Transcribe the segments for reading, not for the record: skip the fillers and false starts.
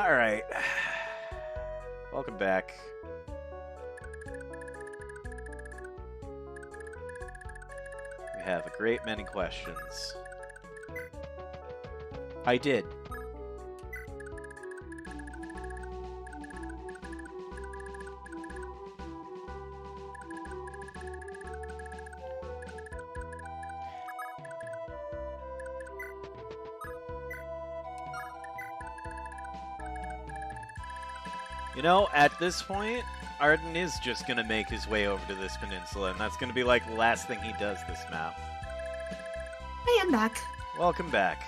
Alright. Welcome back. We have a great many questions. I did. You know, at this point, Arden is just gonna make his way over to this peninsula, and that's gonna be like the last thing he does this map. I am back. Welcome back.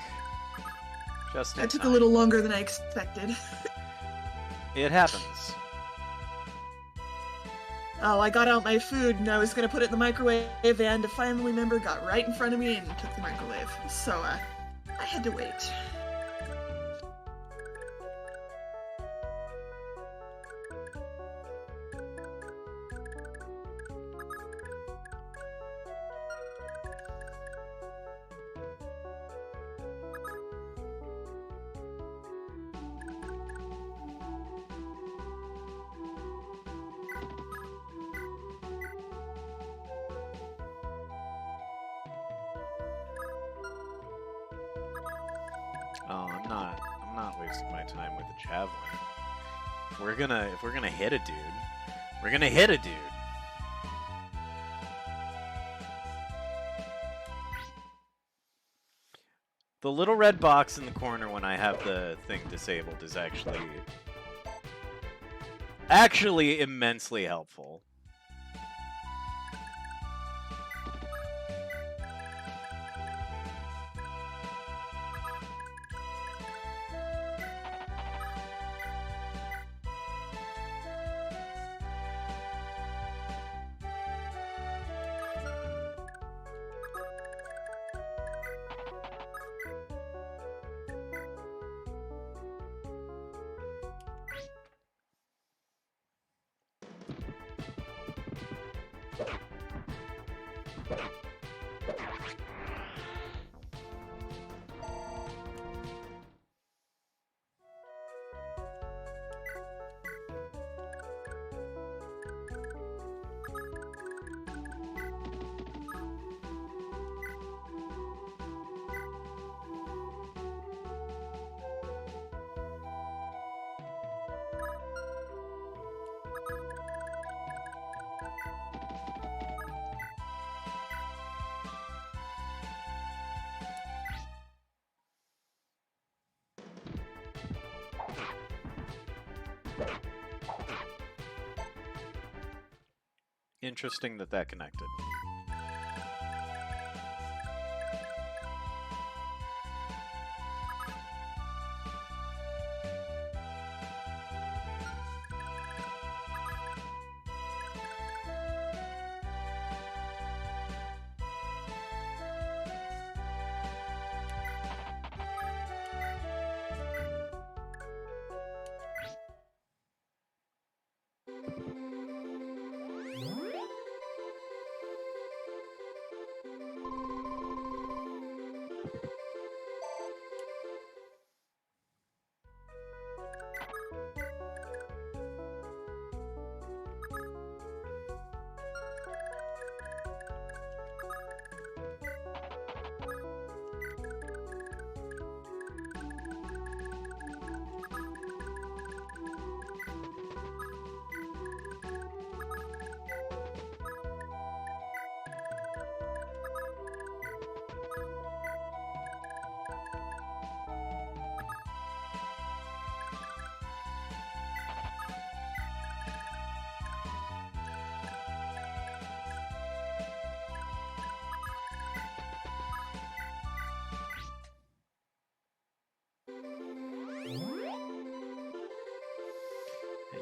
Just in That took time. a little longer than I expected. It happens. Oh, I got out my food and I was gonna put it in the microwave, and a family member got right in front of me and took the microwave. So, I had to wait. Oh, I'm not wasting my time with a javelin. If we're gonna hit a dude, we're gonna hit a dude. The little red box in the corner when I have the thing disabled is actually immensely helpful. Interesting that connected.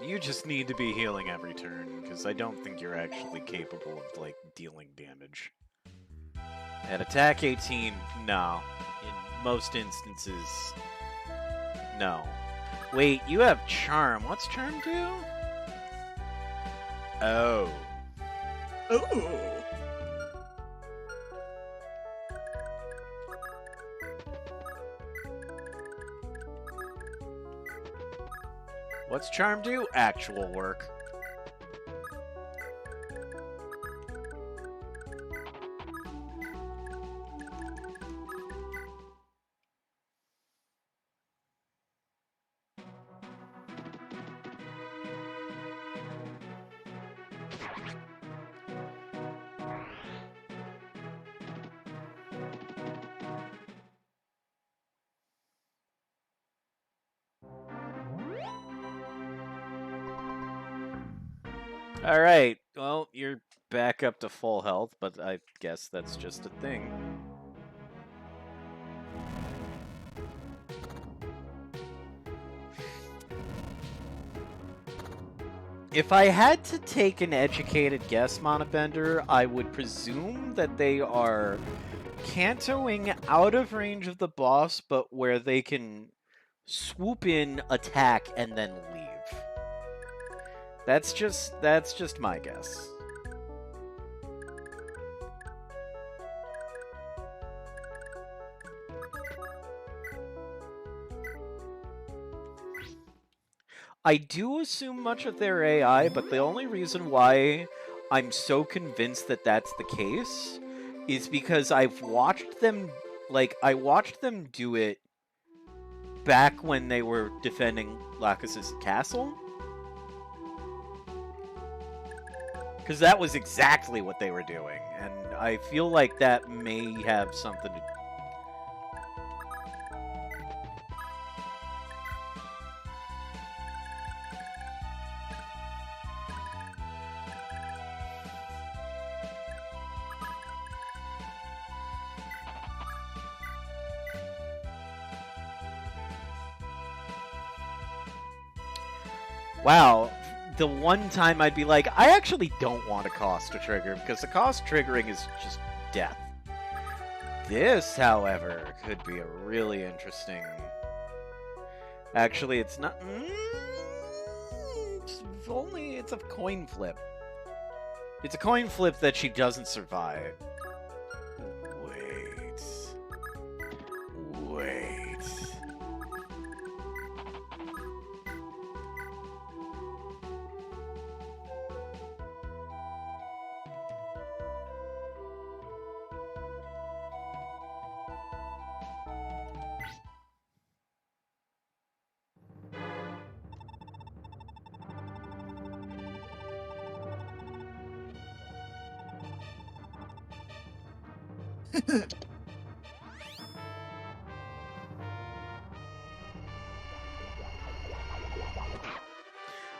You just need to be healing every turn, because I don't think you're actually capable of, like, dealing damage. At attack 18, no. In most instances, no. Wait, you have Charm. What's Charm do? Oh. Ooh. What's charm do? Actual work. Alright, well, you're back up to full health, but I guess that's just a thing. If I had to take an educated guess, Monobender, I would presume that they are cantoing out of range of the boss, but where they can swoop in, attack, and then leave. That's just my guess. I do assume much of their AI, but the only reason why I'm so convinced that that's the case is because I've watched them, like, I watched them do it back when they were defending Lacus's castle. Because that was exactly what they were doing, and I feel like that may have something to... Wow, the one time I'd be like, I actually don't want a cost to trigger, because the cost triggering is just death. This, however, could be a really interesting... Actually, it's not... It's a coin flip. It's a coin flip that she doesn't survive. Wait.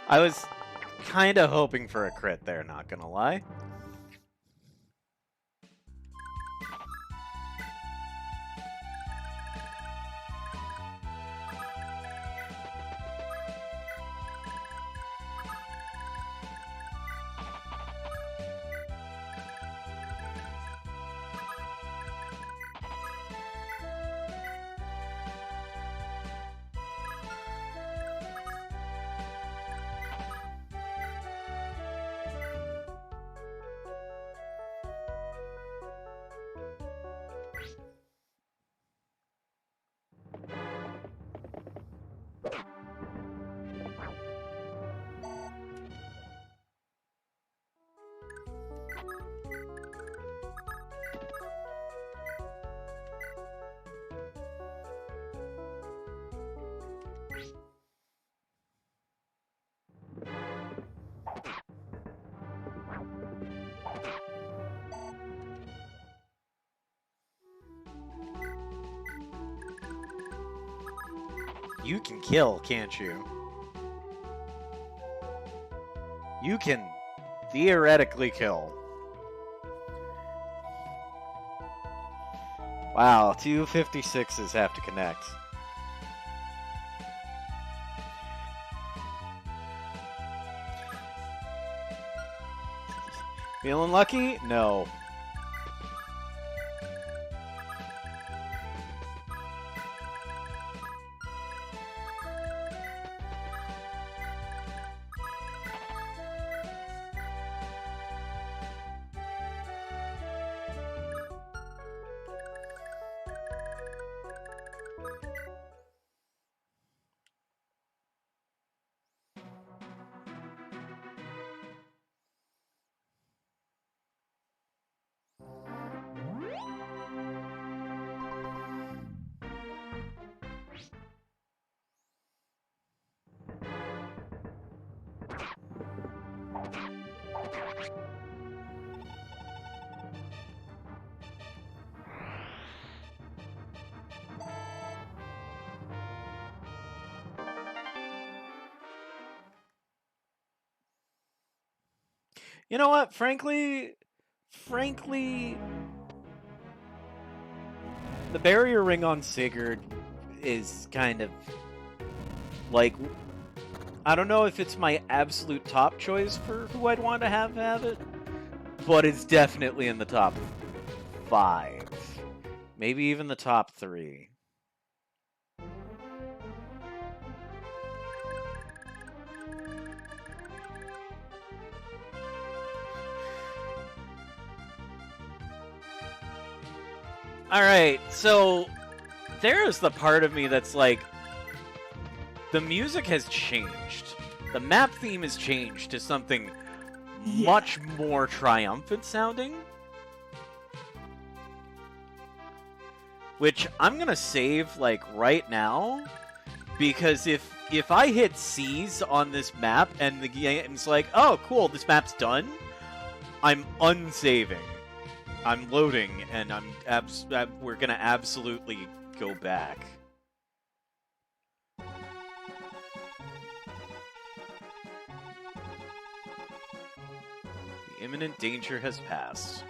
I was kind of hoping for a crit there, not gonna lie. You can kill, can't you? You can theoretically kill. Wow, 256s have to connect. Feeling lucky? No. You know what? Frankly, the barrier ring on Sigurd is kind of like, I don't know if it's my absolute top choice for who I'd want to have it, but it's definitely in the top 5, maybe even the top 3. Alright, so there's the part of me that's like, the music has changed. The map theme has changed to something much more triumphant sounding. Which I'm gonna save, like, right now. Because if I hit C's on this map and the game's like, oh, cool, this map's done, I'm unsaving. I'm loading, and we're gonna absolutely go back. The imminent danger has passed.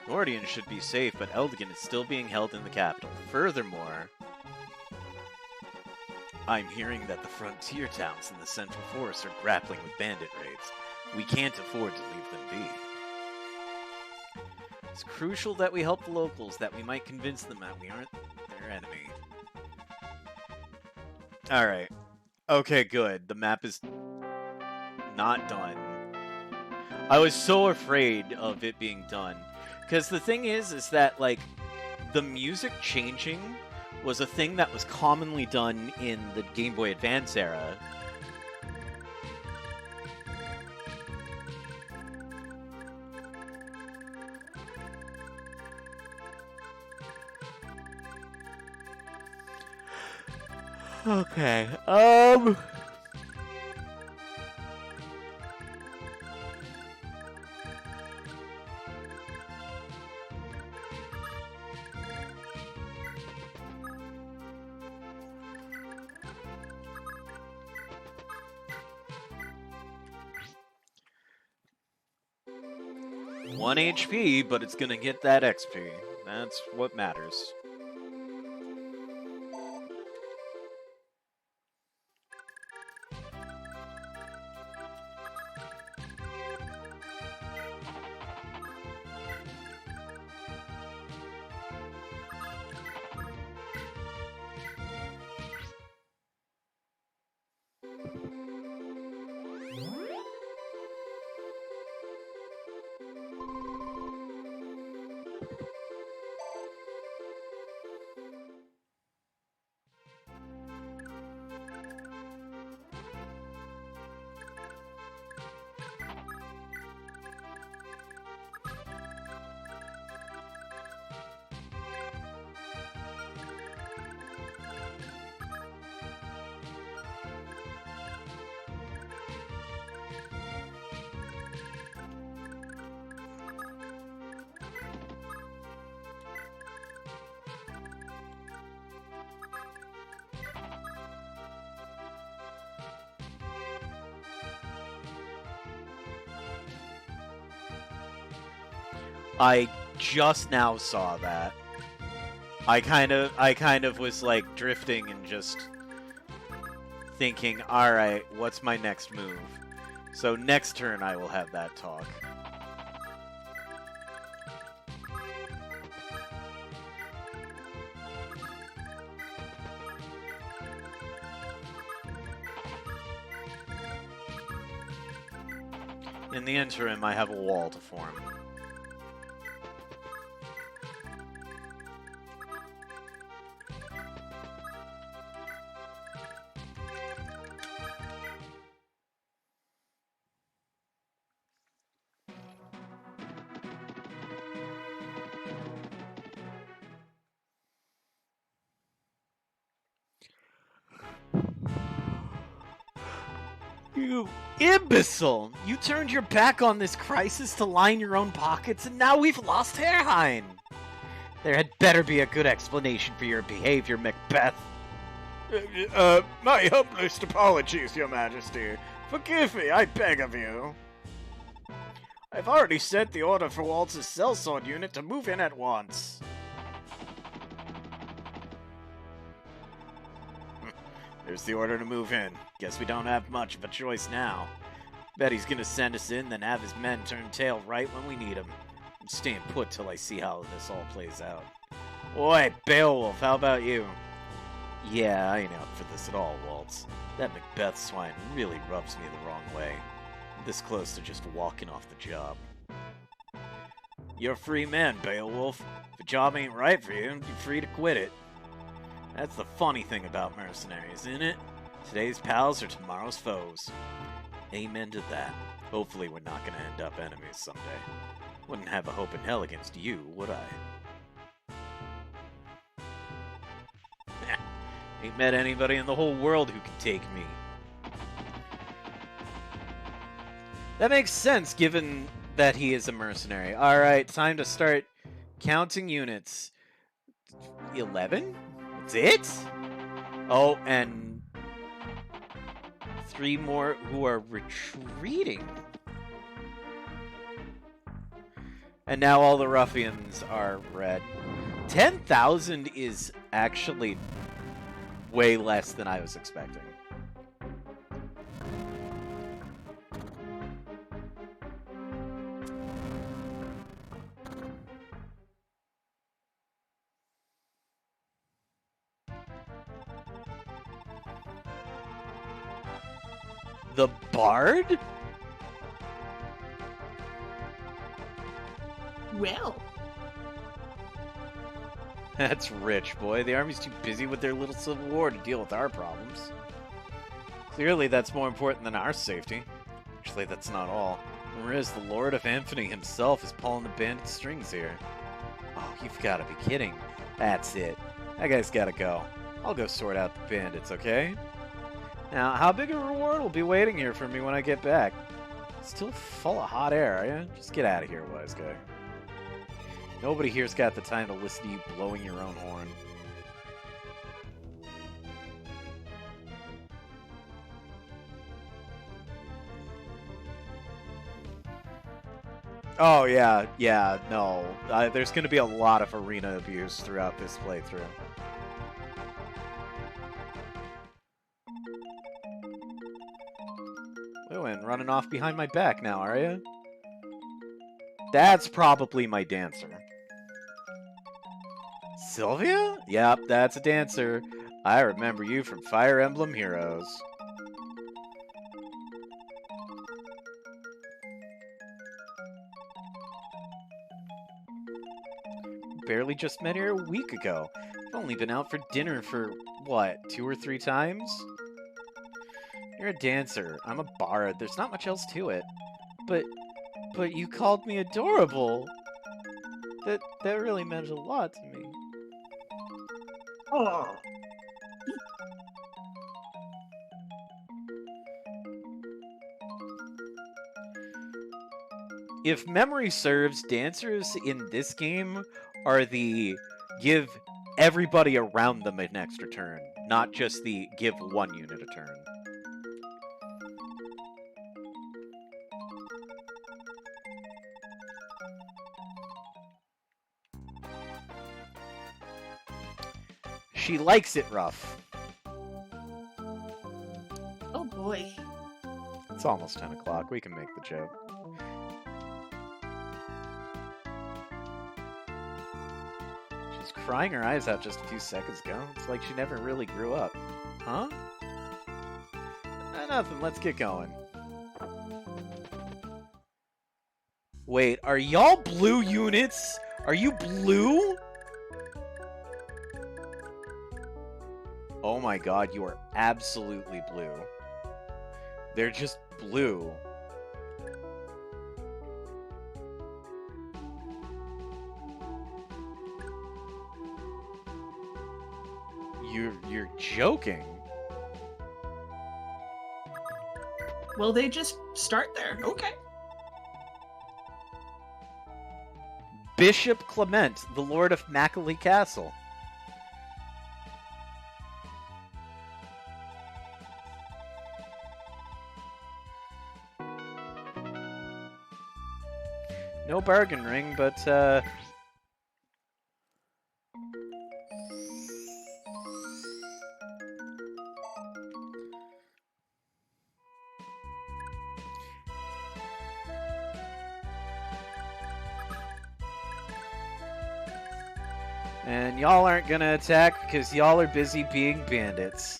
Nordian should be safe, but Eldigan is still being held in the capital. Furthermore, I'm hearing that the frontier towns in the Central Forest are grappling with bandit raids. We can't afford to leave them be. It's crucial that we help the locals, that we might convince them that we aren't their enemy. Alright. Okay, good. The map is not done. I was so afraid of it being done. Because the thing is that, like, the music changing was a thing that was commonly done in the Game Boy Advance era. Okay, 1 HP, but it's gonna get that XP. That's what matters. I just now saw that. I kind of was like drifting and just thinking, alright, what's my next move? So next turn I will have that talk. In the interim, I have a wall to form. You imbecile! You turned your back on this crisis to line your own pockets, and now we've lost Herrheim! There had better be a good explanation for your behavior, Macbeth. My humblest apologies, Your Majesty. Forgive me, I beg of you. I've already sent the order for Waltz's sellsword unit to move in at once. There's the order to move in. Guess we don't have much of a choice now. Bet he's gonna send us in, then have his men turn tail right when we need him. I'm staying put till I see how this all plays out. Oi, Beowulf, how about you? Yeah, I ain't out for this at all, Waltz. That Macbeth swine really rubs me the wrong way. This close to just walking off the job. You're a free man, Beowulf. If a job ain't right for you, you're free to quit it. That's the funny thing about mercenaries, isn't it? Today's pals are tomorrow's foes. Amen to that. Hopefully we're not gonna end up enemies someday. Wouldn't have a hope in hell against you, would I? Ain't met anybody in the whole world who can take me. That makes sense, given that he is a mercenary. Alright, time to start counting units. 11? That's it? Oh, and 3 more who are retreating. And now all the ruffians are red. 10,000 is actually way less than I was expecting. The Bard? Well. That's rich, boy. The army's too busy with their little civil war to deal with our problems. Clearly, that's more important than our safety. Actually, that's not all. Riz, the Lord of Anthony himself, is pulling the bandit strings here. Oh, you've got to be kidding. That's it. That guy's got to go. I'll go sort out the bandits, okay? Now, how big a reward will be waiting here for me when I get back? Still full of hot air, are you? Just get out of here, wise guy. Nobody here's got the time to listen to you blowing your own horn. Oh, yeah, no. There's going to be a lot of arena abuse throughout this playthrough. Oh, and running off behind my back now, are you? That's probably my dancer. Sylvia? Yep, that's a dancer. I remember you from Fire Emblem Heroes. Barely just met her a week ago. I've only been out for dinner for, what, 2 or 3 times? You're a dancer. I'm a bard. There's not much else to it. But you called me adorable. That really meant a lot to me. Oh. If memory serves, dancers in this game are the give everybody around them an extra turn, not just the give one unit a turn. She likes it rough. Oh boy. It's almost 10 o'clock. We can make the joke. She's crying her eyes out just a few seconds ago. It's like she never really grew up. Huh? Nothing. Let's get going. Wait, are y'all blue units? Are you blue? Oh my god, you are absolutely blue. They're just blue. You're joking. Well, they just start there. Okay. Bishop Clement, the Lord of Macaulay Castle. No bargain ring, but and y'all aren't gonna attack because y'all are busy being bandits.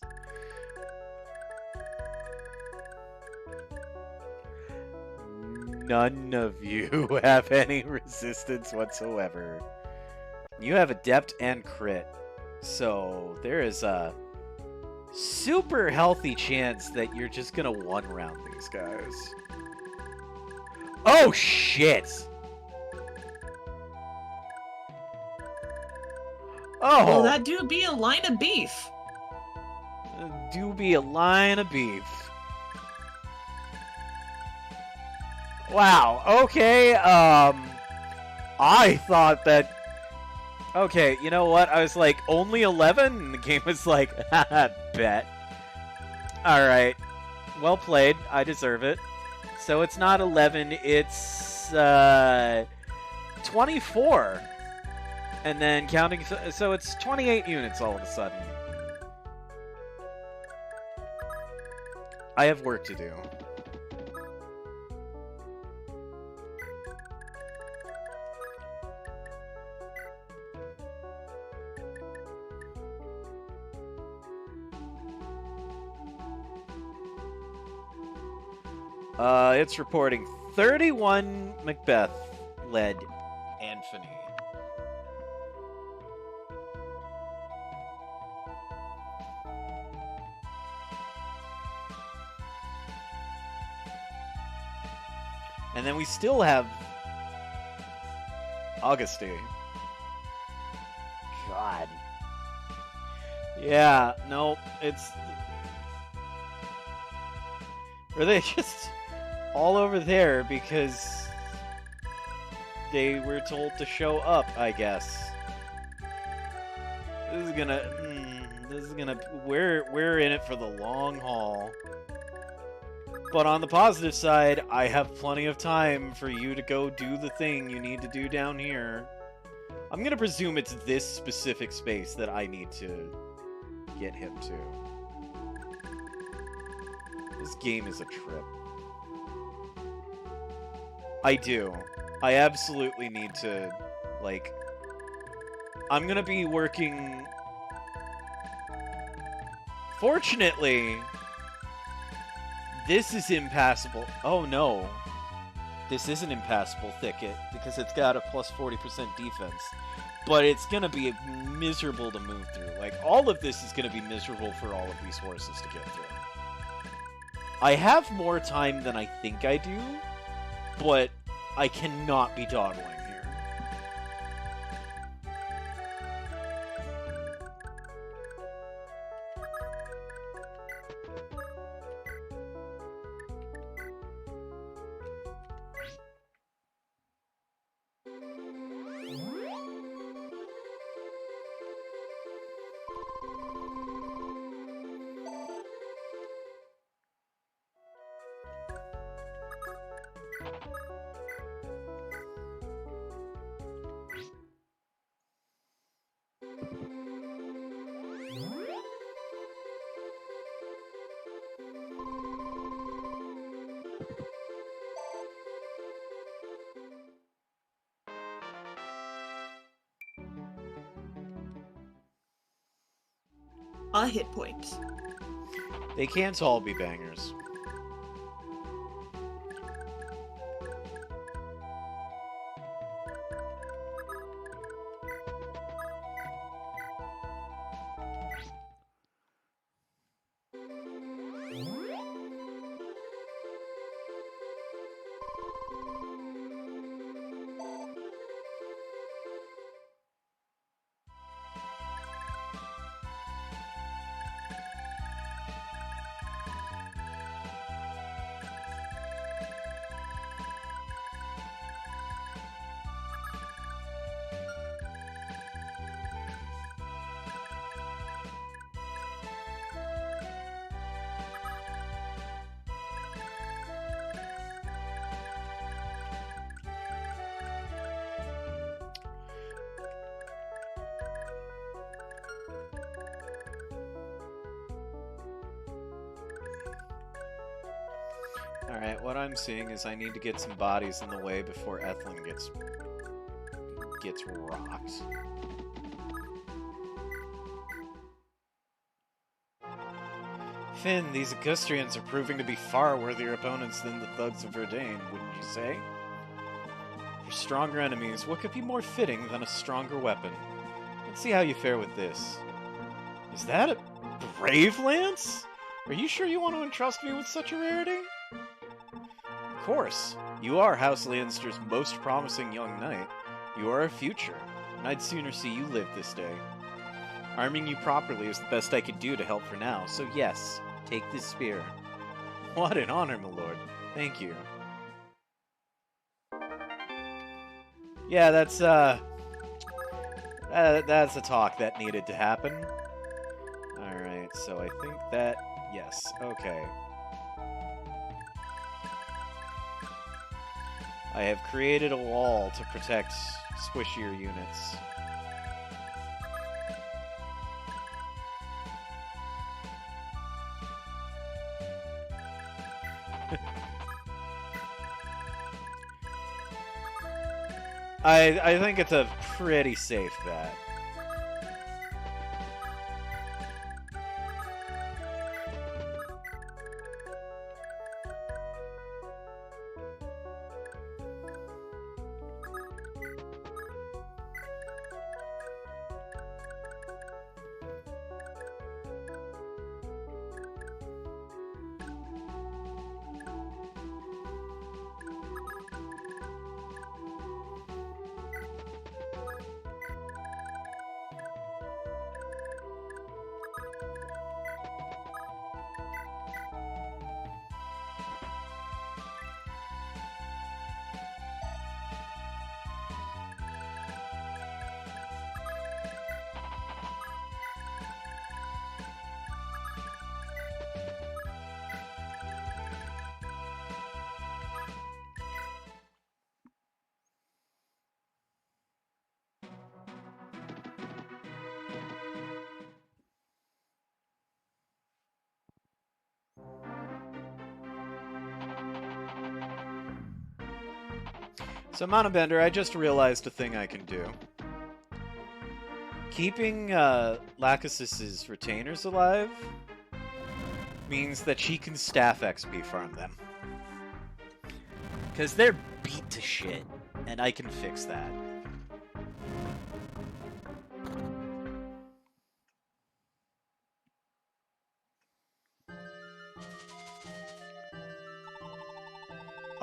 None of you have any resistance whatsoever. You have adept and crit, so there is a super healthy chance that you're just gonna one-round these guys. Oh shit! Oh! Well, that do be a line of beef. Do be a line of beef. Wow, okay, I thought that... Okay, you know what? I was like, only 11? And the game was like, haha, bet. Alright. Well played. I deserve it. So it's not 11, it's, 24. And then counting... So it's 28 units all of a sudden. I have work to do. It's reporting 31 Macbeth-led Anthony. And then we still have Auguste. God. Yeah, no, it's... Were they just all over there because they were told to show up, I guess. This is gonna... We're in it for the long haul. But on the positive side, I have plenty of time for you to go do the thing you need to do down here. I'm gonna presume it's this specific space that I need to get him to. This game is a trip. I do. I absolutely need to, like... I'm gonna be working... Fortunately... This is impassable. Oh no. This is an impassable thicket because it's got a plus 40% defense. But it's gonna be miserable to move through. Like, all of this is gonna be miserable for all of these horses to get through. I have more time than I think I do, but I cannot be dawdling here. A hit point. They can't all be bangers. Alright, what I'm seeing is I need to get some bodies in the way before Ethlin gets rocked. Finn, these Augustrians are proving to be far worthier opponents than the thugs of Verdane, wouldn't you say? For stronger enemies, what could be more fitting than a stronger weapon? Let's see how you fare with this. Is that a Brave Lance? Are you sure you want to entrust me with such a rarity? Of course. You are House Lannister's most promising young knight. You are our future, and I'd sooner see you live this day. Arming you properly is the best I could do to help for now, so yes, take this spear. What an honor, my lord. Thank you. Yeah, that's a talk that needed to happen. Alright, so I think that... Yes, okay. I have created a wall to protect squishier units. I think it's a pretty safe bet. So, Monobender, I just realized a thing I can do. Keeping Lacus's retainers alive means that she can staff XP farm them. Because they're beat to shit, and I can fix that.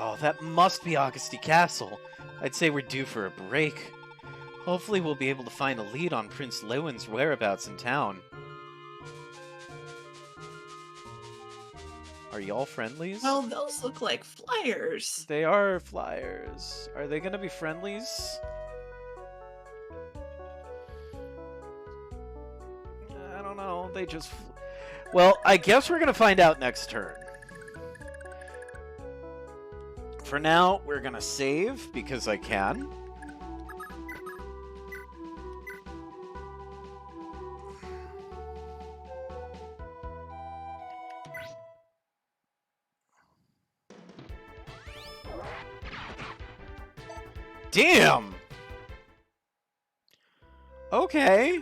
Oh, that must be Augusti Castle. I'd say we're due for a break. Hopefully we'll be able to find a lead on Prince Lewin's whereabouts in town. Are y'all friendlies? Well, those look like flyers. They are flyers. Are they gonna be friendlies? I don't know. They just... Well, I guess we're gonna find out next turn. For now, we're gonna save, because I can. Damn! Okay.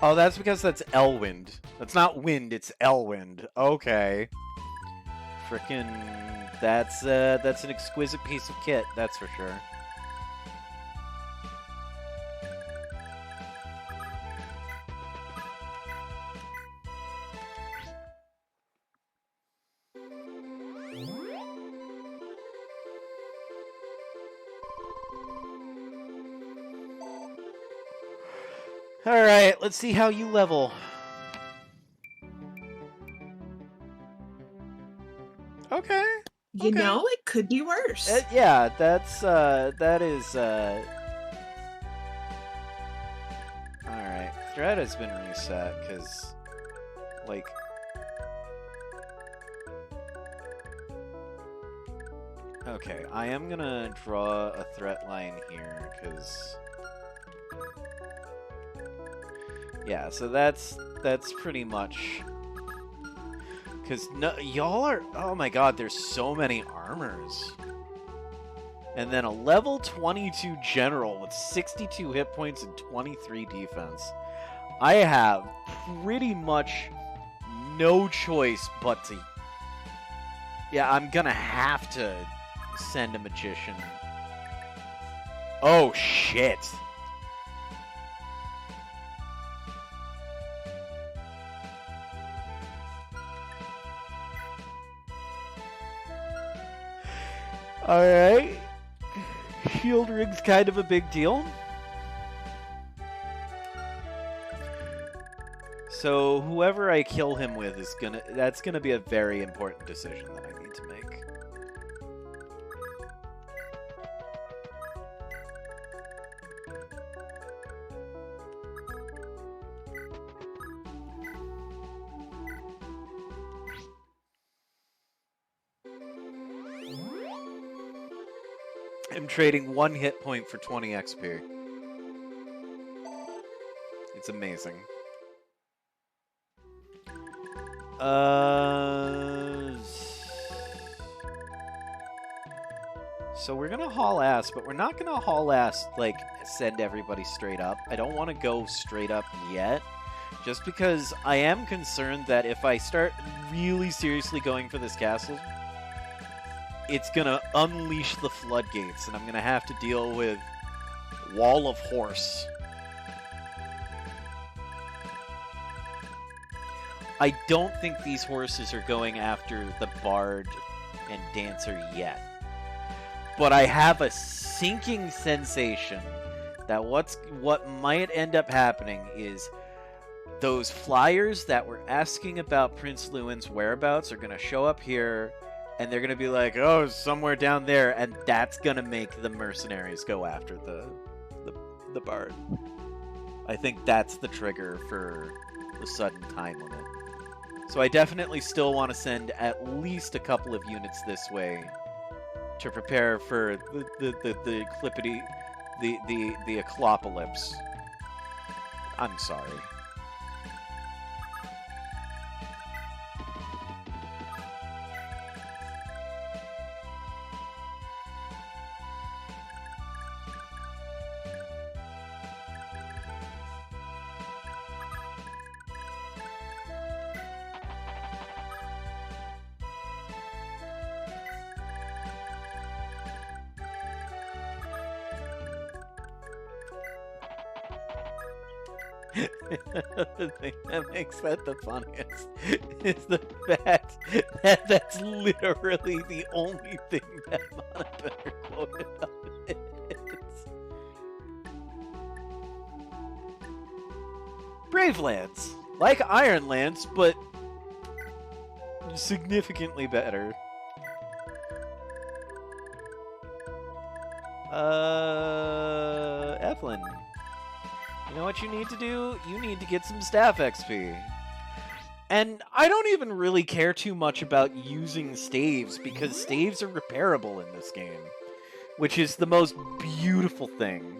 Oh, that's because that's Elwind. That's not wind, it's Elwind. Okay. Frickin'... That's an exquisite piece of kit, that's for sure. Alright, let's see how you level. Okay. You know, it could be worse. Yeah, that is, threat has been reset, because, like... Okay, I am gonna draw a threat line here, because... Yeah, so that's pretty much... Because no, y'all are... Oh my god, there's so many armors. And then a level 22 general with 62 hit points and 23 defense. I have pretty much no choice but to... Yeah, I'm gonna have to send a magician. Oh, shit. Alright. Shield rig's kind of a big deal. So whoever I kill him with is that's gonna be a very important decision that I need to make. I'm trading 1 hit point for 20 XP. It's amazing. So we're gonna haul ass, but we're not gonna haul ass, like, send everybody straight up. I don't want to go straight up yet, just because I am concerned that if I start really seriously going for this castle, it's gonna unleash the floodgates, and I'm gonna have to deal with Wall of Horse. I don't think these horses are going after the Bard and Dancer yet. But I have a sinking sensation that what might end up happening is those flyers that were asking about Prince Lewin's whereabouts are going to show up here, and they're going to be like, oh, somewhere down there, and that's going to make the mercenaries go after the Bard. I think that's the trigger for the sudden time limit. So I definitely still want to send at least a couple of units this way to prepare for the clippity, the eclopolis. I'm sorry. The thing that makes that the funniest is the fact that that's literally the only thing that Monobetter quoted of it is. Bravelands, like Ironlands, but significantly better. Evelyn. You know what you need to do? You need to get some staff XP. And I don't even really care too much about using staves, because staves are repairable in this game, which is the most beautiful thing.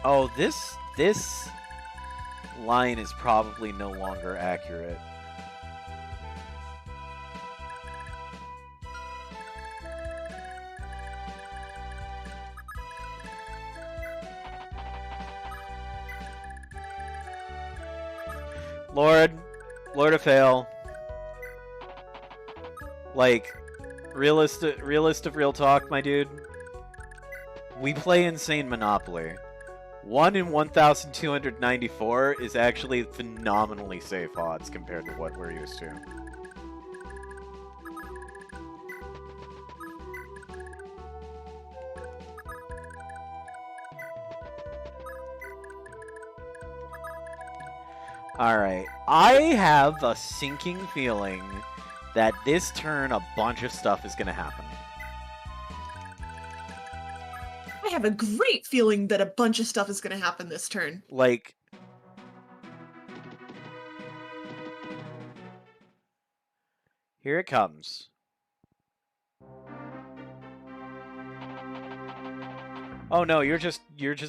Oh, this line is probably no longer accurate. Lord of Fail. Like, realist of real talk, my dude. We play insane Monopoly. 1 in 1,294 is actually phenomenally safe odds compared to what we're used to. Alright, I have a sinking feeling that this turn a bunch of stuff is going to happen. I have a great feeling that a bunch of stuff is going to happen this turn. Like, here it comes. Oh no, you're just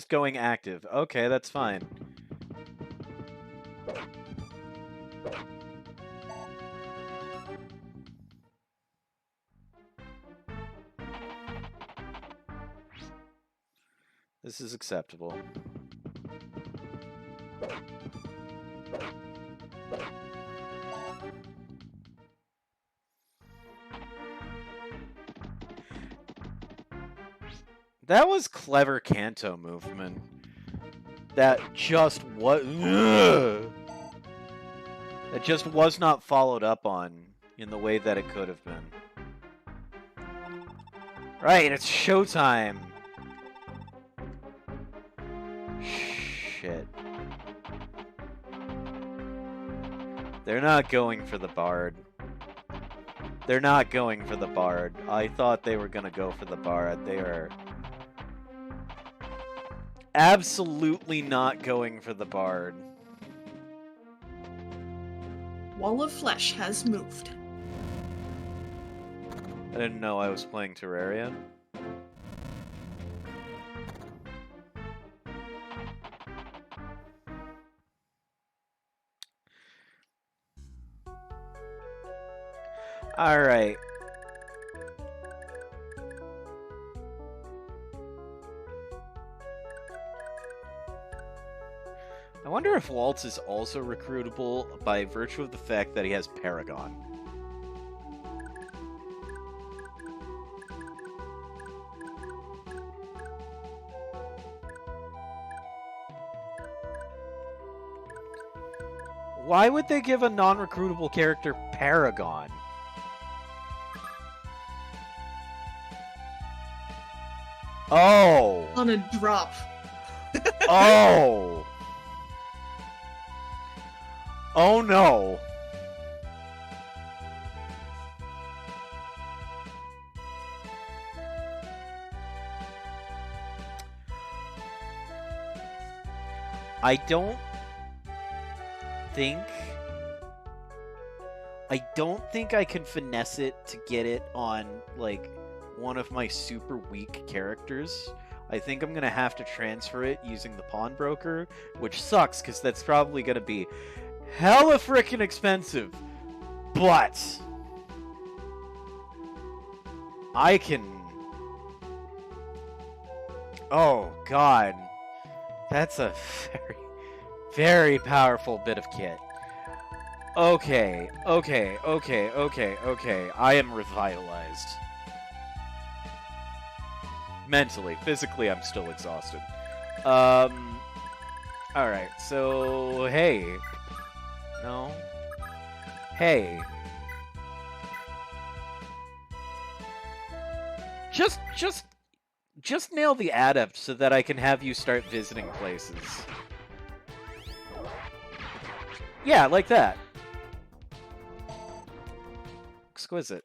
going active. Okay, that's fine. This is acceptable. That was clever Kanto movement. That just was... That just was not followed up on in the way that it could have been. Right, it's showtime! Shit. They're not going for the Bard. They're not going for the Bard. I thought they were gonna go for the Bard. They are... absolutely not going for the Bard. Wall of Flesh has moved. I didn't know I was playing Terraria. Alright. I wonder if Waltz is also recruitable by virtue of the fact that he has Paragon. Why would they give a non-recruitable character Paragon? Oh! On a drop. Oh! Oh no! I don't think I can finesse it to get it on, like, one of my super weak characters. I think I'm gonna have to transfer it using the pawnbroker, which sucks, because that's probably gonna be hella frickin' expensive. But I can... oh, God. That's a very, very powerful bit of kit. Okay. I am revitalized. Mentally. Physically, I'm still exhausted. Alright, so... hey. No? Hey. Just nail the adept so that I can have you start visiting places. Yeah, like that. Exquisite.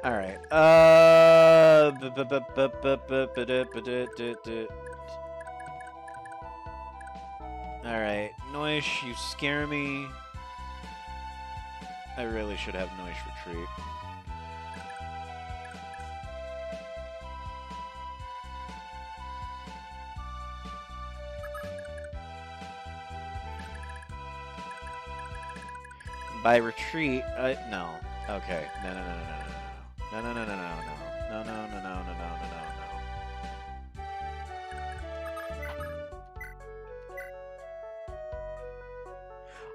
Alright, alright, Noish, you scare me. I really should have Noish retreat. By retreat, no. Okay, no. No.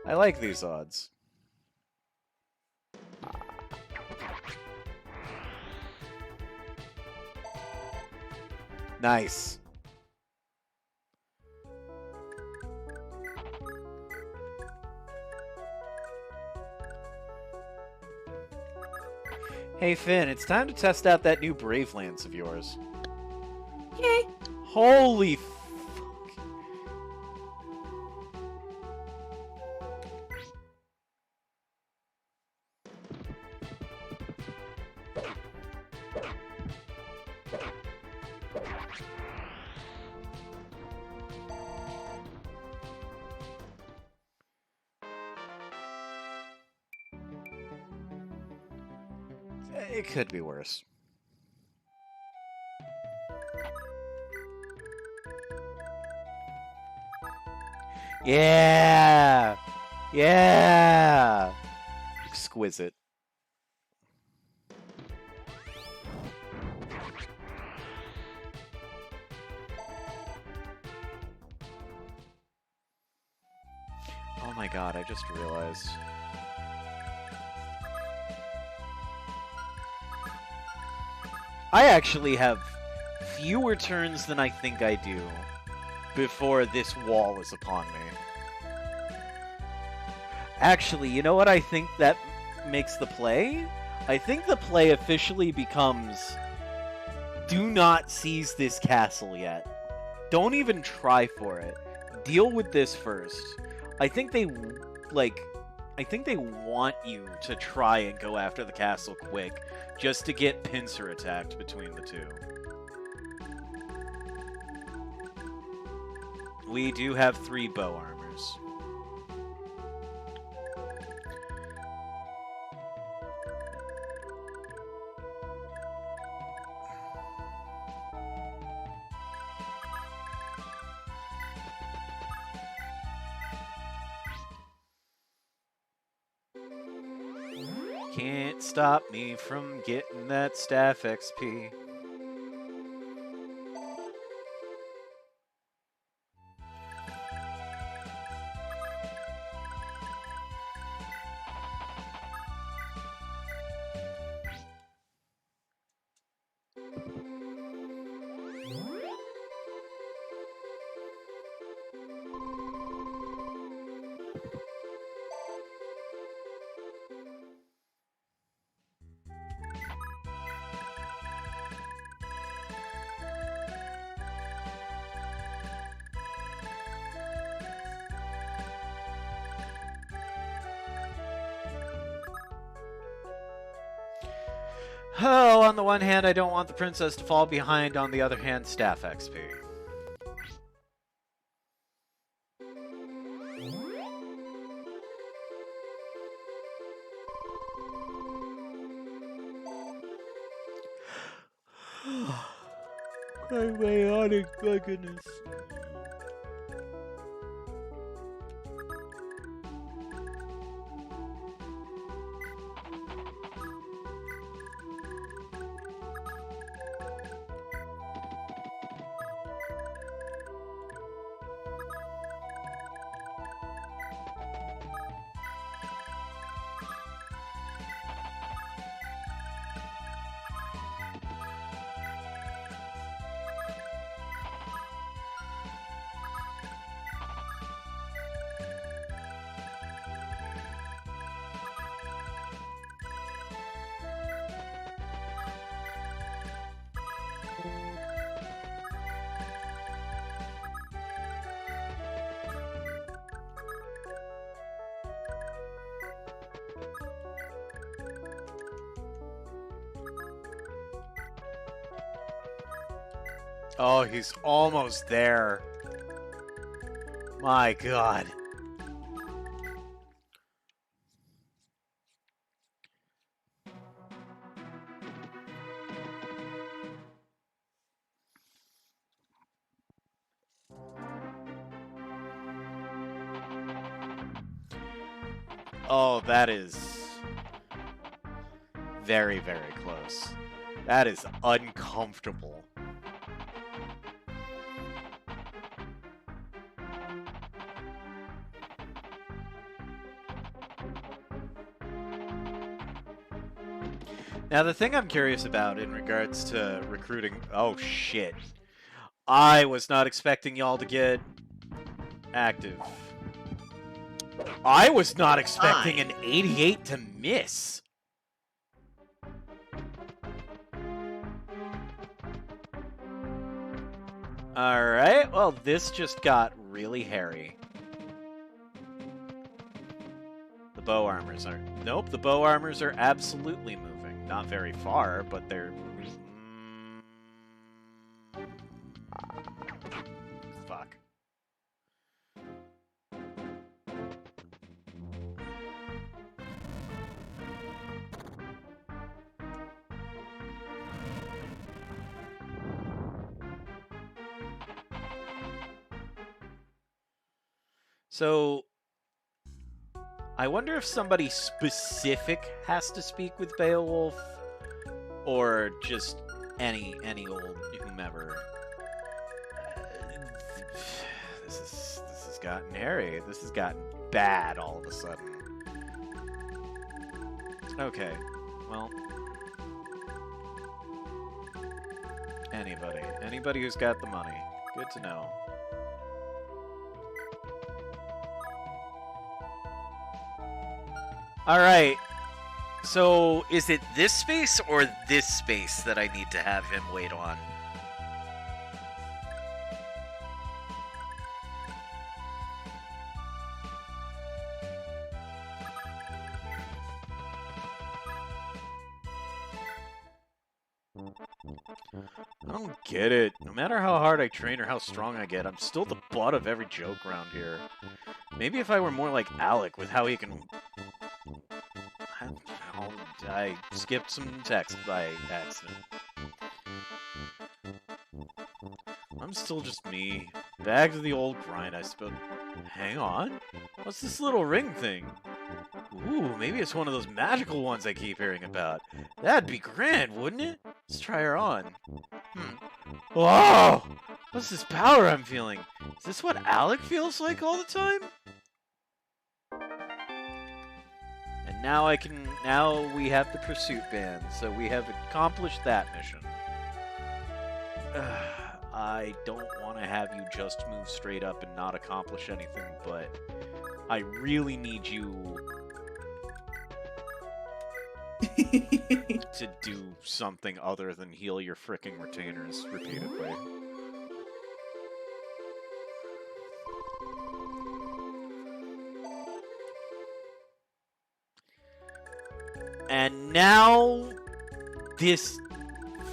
I like these odds. Nice. Hey Finn, it's time to test out that new Brave Lance of yours. Yay! Holy fuck. It could be worse. Yeah! Yeah! Exquisite. Oh my god, I just realized. I actually have fewer turns than I think I do before this wall is upon me. Actually, you know what I think that makes the play? I think the play officially becomes, do not seize this castle yet. Don't even try for it. Deal with this first. I think they want you to try and go after the castle quick, just to get pincer attacked between the two. We do have 3 bow armors. Can't stop me from getting that staff XP. Oh, on the one hand, I don't want the princess to fall behind. On the other hand, staff XP. Cryonic, my goodness. Oh, he's almost there. My god. Oh, that is very, very close. That is uncomfortable. Now, the thing I'm curious about in regards to recruiting... Oh, shit. I was not expecting y'all to get active. I was not expecting an 88 to miss. Alright, well, this just got really hairy. The bow armors are... Nope, the bow armors are absolutely moving. Not very far, but they're... Fuck. So... I wonder if somebody specific has to speak with Beowulf, or just any old whomever. This has gotten hairy. This has gotten bad all of a sudden. Okay, well, anybody who's got the money. Good to know. Alright, so is it this space or this space that I need to have him wait on? I don't get it. No matter how hard I train or how strong I get, I'm still the butt of every joke around here. Maybe if I were more like Alec with how he can... I skipped some text by accident. I'm still just me. Back to the old grind, I suppose. Hang on. What's this little ring thing? Ooh, maybe it's one of those magical ones I keep hearing about. That'd be grand, wouldn't it? Let's try her on. Whoa! What's this power I'm feeling? Is this what Alec feels like all the time? And now we have the pursuit band, so we have accomplished that mission. I don't want to have you just move straight up and not accomplish anything, but I really need you to do something other than heal your fricking retainers repeatedly. And now, this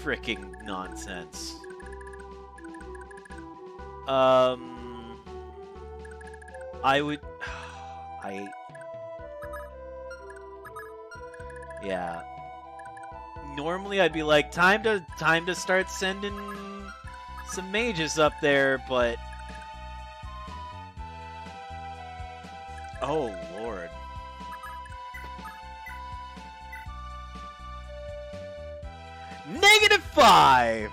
fricking nonsense. Yeah. Normally I'd be like, time to start sending some mages up there, but... Oh, Lord. -5!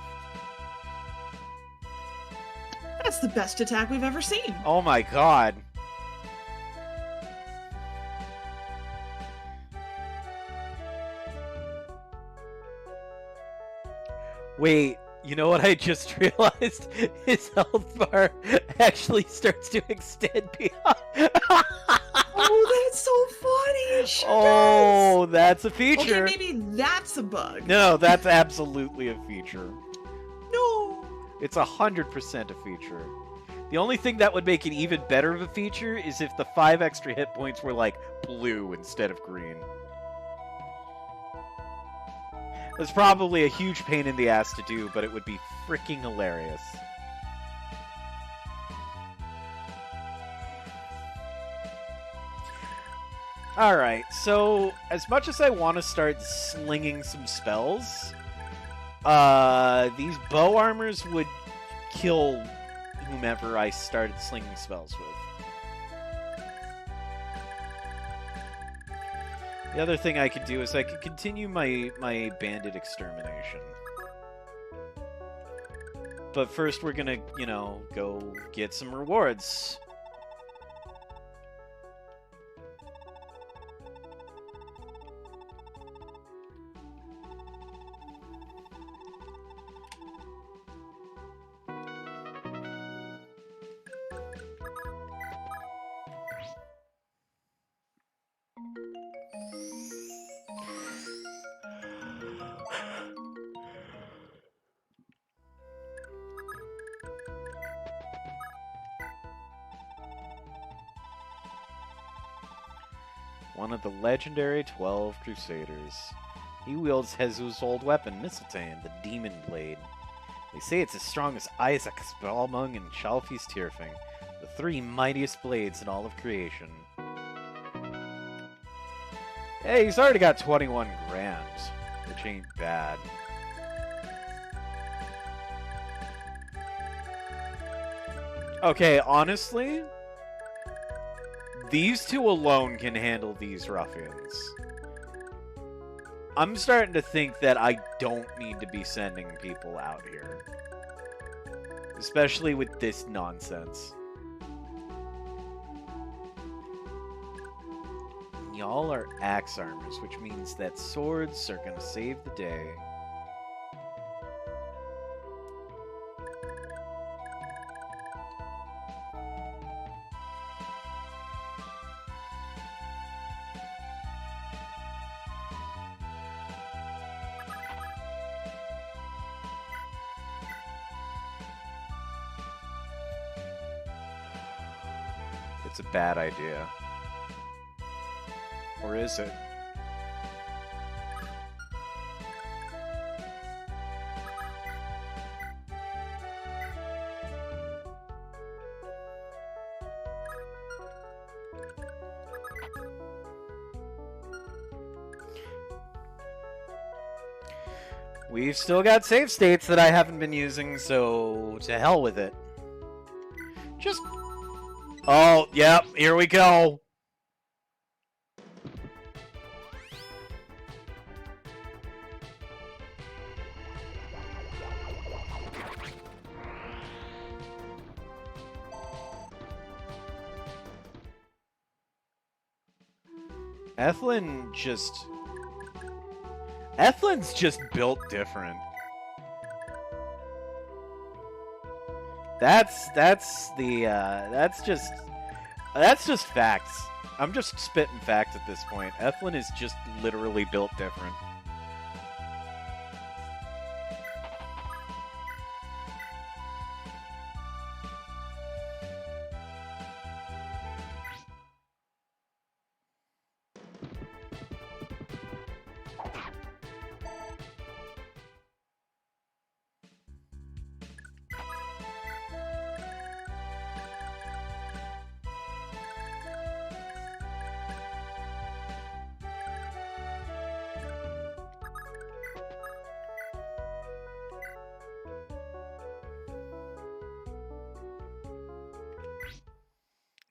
That's the best attack we've ever seen. Oh my god. Wait, you know what I just realized? His health bar actually starts to extend beyond. Oh, that's so funny. It sure Oh, does. that's a feature. Okay, maybe that's a bug. No, that's absolutely a feature. No. It's 100% a feature. The only thing that would make it even better of a feature is if the 5 extra hit points were like blue instead of green. It's probably a huge pain in the ass to do, but it would be freaking hilarious. Alright, so as much as I want to start slinging some spells, these bow armors would kill whomever I started slinging spells with. The other thing I could do is I could continue my bandit extermination. But first we're gonna, go get some rewards. One of the legendary 12 Crusaders. He wields Jesus' old weapon, Mistletoe, the Demon Blade. They say it's as strong as Isaac's Balmung and Chalfie's Tyrfing, the 3 mightiest blades in all of creation. Hey, he's already got 21 grand, which ain't bad. Okay, honestly, these 2 alone can handle these ruffians. I'm starting to think that I don't need to be sending people out here. Especially with this nonsense. Y'all are axe armors, which means that swords are gonna save the day. It's a bad idea. Or is it? We've still got save states that I haven't been using, so to hell with it. Just... Oh, yep, here we go. Ethelin's just built different. That's just facts. I'm just spitting facts at this point. Ethlin is just literally built different.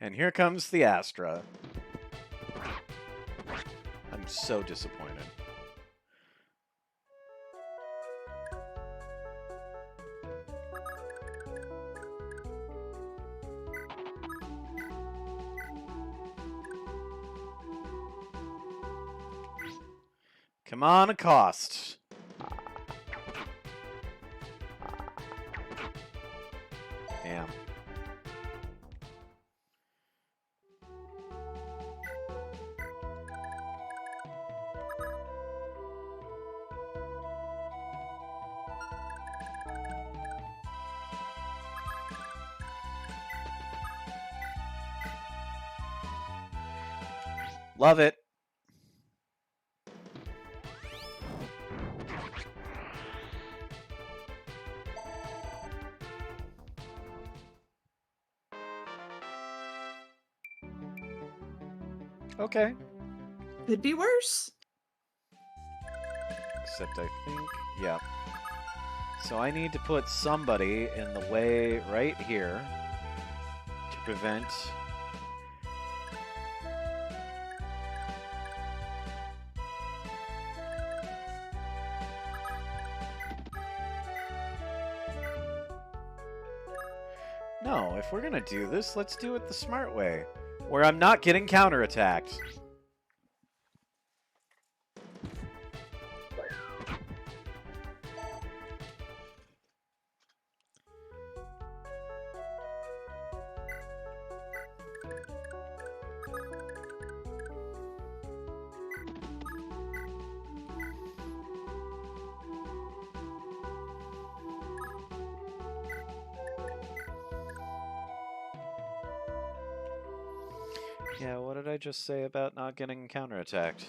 And here comes the Astra. I'm so disappointed. Come on, accost. Damn. Love it. Okay. Could be worse. Except I think, yeah. So I need to put somebody in the way right here to prevent... No, if we're gonna do this, let's do it the smart way, where I'm not getting counterattacked. Yeah, what did I just say about not getting counterattacked?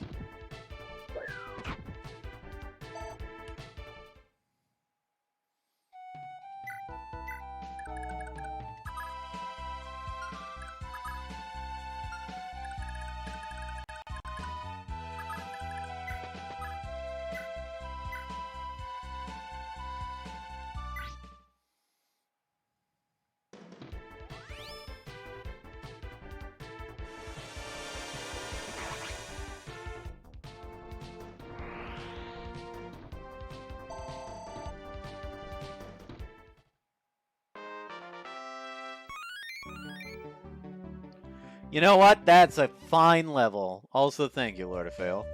You know what? That's a fine level. Also, thank you, Lord of Fail.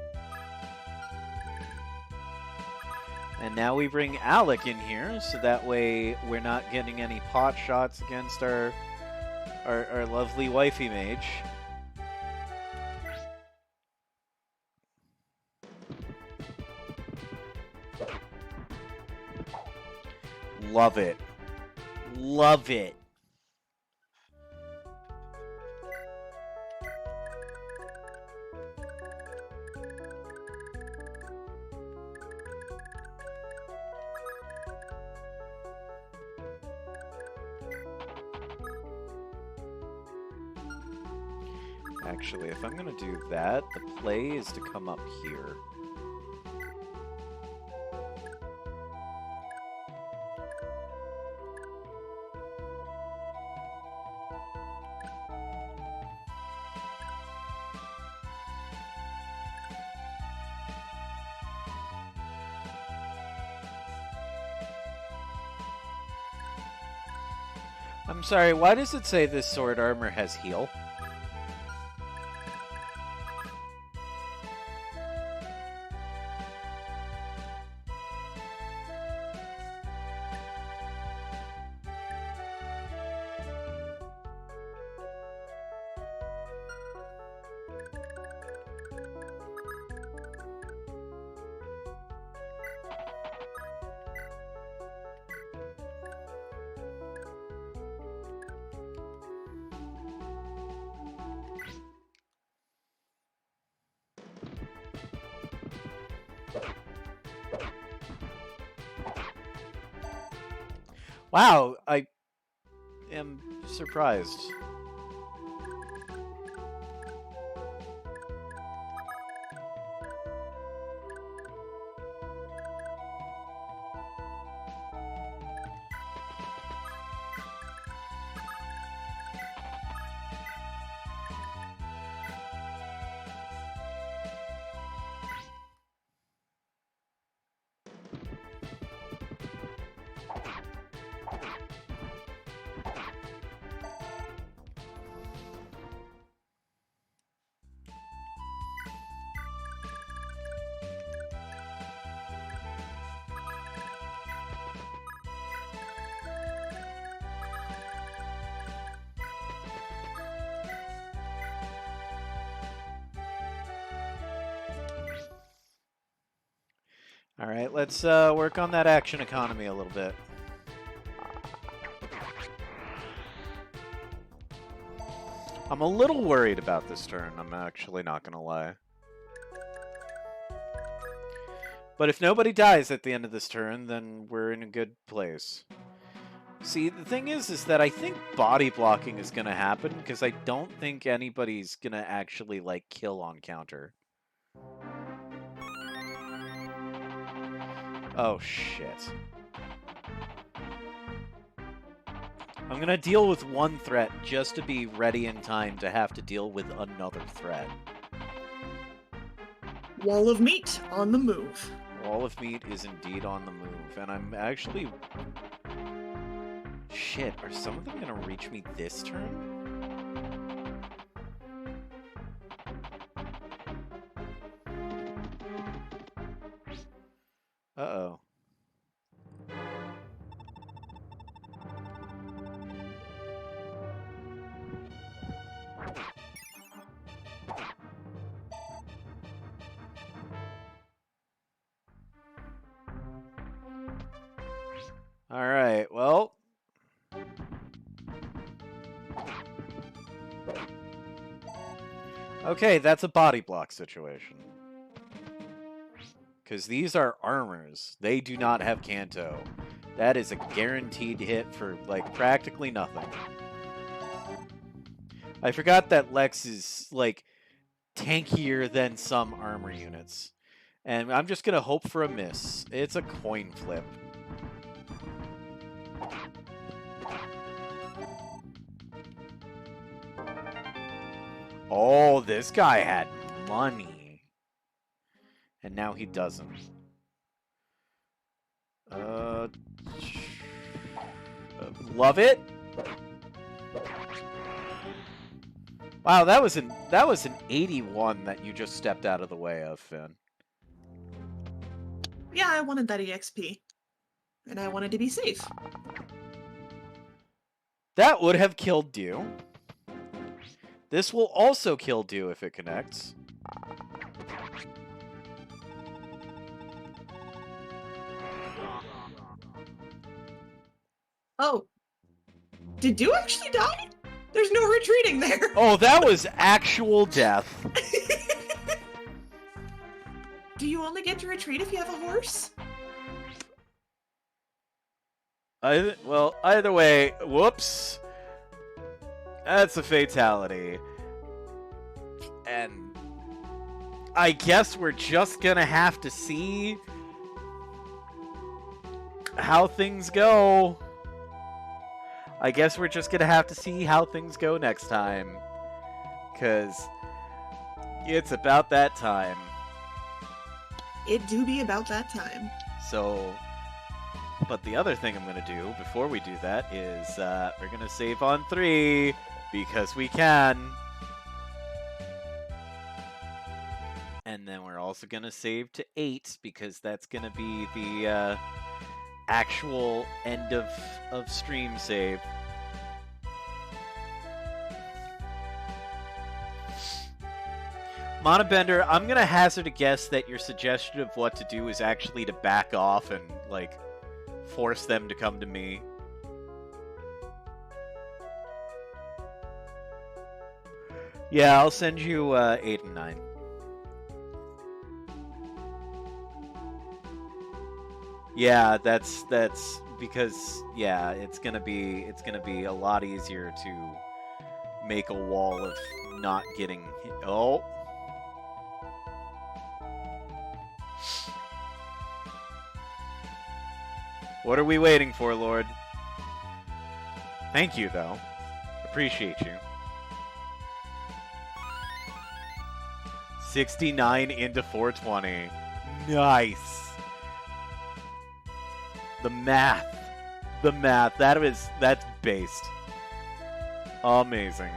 And now we bring Alec in here, so that way we're not getting any pot shots against our lovely wifey mage. Love it. Love it. Actually, if I'm gonna do that, the play is to come up here. I'm sorry, why does it say this sword armor has heal? Wow, I am surprised. All right, let's work on that action economy a little bit. I'm a little worried about this turn, I'm actually not gonna lie. But if nobody dies at the end of this turn, then we're in a good place. See, the thing is that I think body blocking is gonna happen, because I don't think anybody's gonna actually, like, kill on counter. Oh, shit. I'm gonna deal with one threat just to be ready in time to have to deal with another threat. Wall of meat on the move. Wall of meat is indeed on the move, and I'm actually... Shit, are some of them gonna reach me this turn? Uh-oh. Alright, well... Okay, that's a body block situation. Because these are armors. They do not have Kanto. That is a guaranteed hit for, like, practically nothing. I forgot that Lex is, like, tankier than some armor units. And I'm just going to hope for a miss. It's a coin flip. Oh, this guy had money. And now he doesn't. Love it. Wow, that was an 81 that you just stepped out of the way of, Finn. Yeah, I wanted that EXP. And I wanted to be safe. That would have killed Dew. This will also kill Dew if it connects. Oh. Did Dew actually die? There's no retreating there. Oh, that was actual death. Do you only get to retreat if you have a horse? Well, either way, whoops. That's a fatality. And I guess we're just gonna have to see how things go. I guess we're just gonna have to see how things go next time. 'Cause it's about that time. It do be about that time. So, but the other thing I'm gonna do before we do that is we're gonna save on 3 because we can. And then we're also gonna save to 8 because that's gonna be the actual end of stream save. Monobender, I'm gonna hazard a guess that your suggestion of what to do is actually to back off and, like, force them to come to me. Yeah, I'll send you 8 and 9. Yeah, that's because, yeah, it's gonna be a lot easier to make a wall of not getting hit. Oh. What are we waiting for, Lord? Thank you, though. Appreciate you. 69 into 420. Nice. The math. That's based. Amazing.